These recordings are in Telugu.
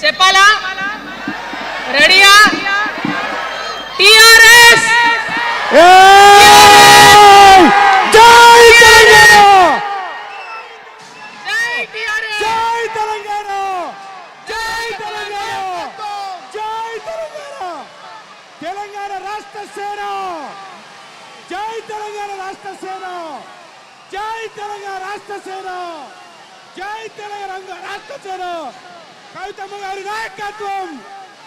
చెప్పాలా? రెడీయా? టిఆర్ఎస్ జై తెలంగాణ! జై టిఆర్ఎస్ జై తెలంగాణ! జై తెలంగాణ! జై తెలంగాణ! తెలంగాణ రాష్ట్ర సేన! జై తెలంగాణ రాష్ట్ర సేన! జై తెలంగాణ రాష్ట్ర సేన! జై తెలంగాణ రాష్ట్ర సేన! కవితమ్మ గారి నాయకత్వం!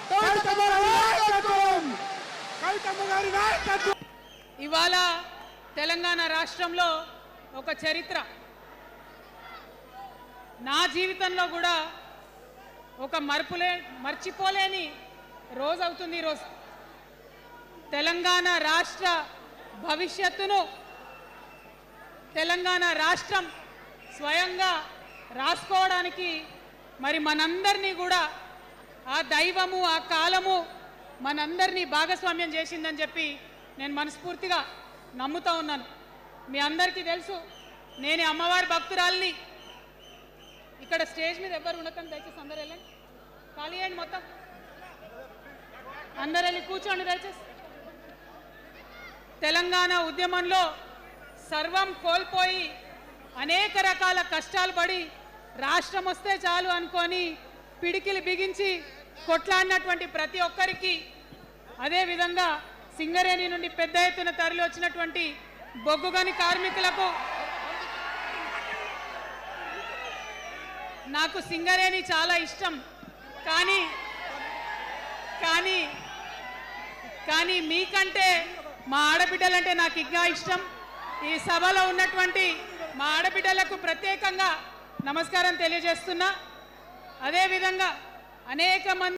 కవితమ్మ గారి నాయకత్వం! కవితమ్మ గారి నాయకత్వం! ఇవాళ తెలంగాణ రాష్ట్రంలో ఒక చరిత్ర. నా జీవితంలో కూడా ఒక మర్చిపోలేని రోజు అవుతుంది ఈరోజు. తెలంగాణ రాష్ట్ర భవిష్యత్తును తెలంగాణ రాష్ట్రం స్వయంగా రాసుకోవడానికి మరి మనందరినీ కూడా ఆ దైవము ఆ కాలము మనందరినీ భాగస్వామ్యం చేసిందని చెప్పి నేను మనస్ఫూర్తిగా నమ్ముతా ఉన్నాను. మీ అందరికీ తెలుసు, నేను అమ్మవారి భక్తురాలిని. ఇక్కడ స్టేజ్ మీద ఎవరు ఉండకండి, దయచేసి అందరు వెళ్ళండి, ఖాళీ అయ్యండి, మొత్తం అందరు వెళ్ళి కూర్చోండి దయచేసి. తెలంగాణ ఉద్యమంలో సర్వం కోల్పోయి అనేక రకాల కష్టాలు పడి రాష్ట్రం వస్తే చాలు అనుకొని పిడికిలు బిగించి కొట్లాడినటువంటి ప్రతి ఒక్కరికి, అదేవిధంగా సింగరేణి నుండి పెద్ద ఎత్తున తరలి వచ్చినటువంటి బొగ్గుగని కార్మికులకు, నాకు సింగరేణి చాలా ఇష్టం, కానీ మీకంటే మా ఆడబిడ్డలంటే నాకు ఇంకా ఇష్టం. ఈ సభలో ఉన్నటువంటి మా ఆడబిడ్డలకు ప్రత్యేకంగా నమస్కారం తెలియజేస్తున్నా. అదేవిధంగా అనేక మంది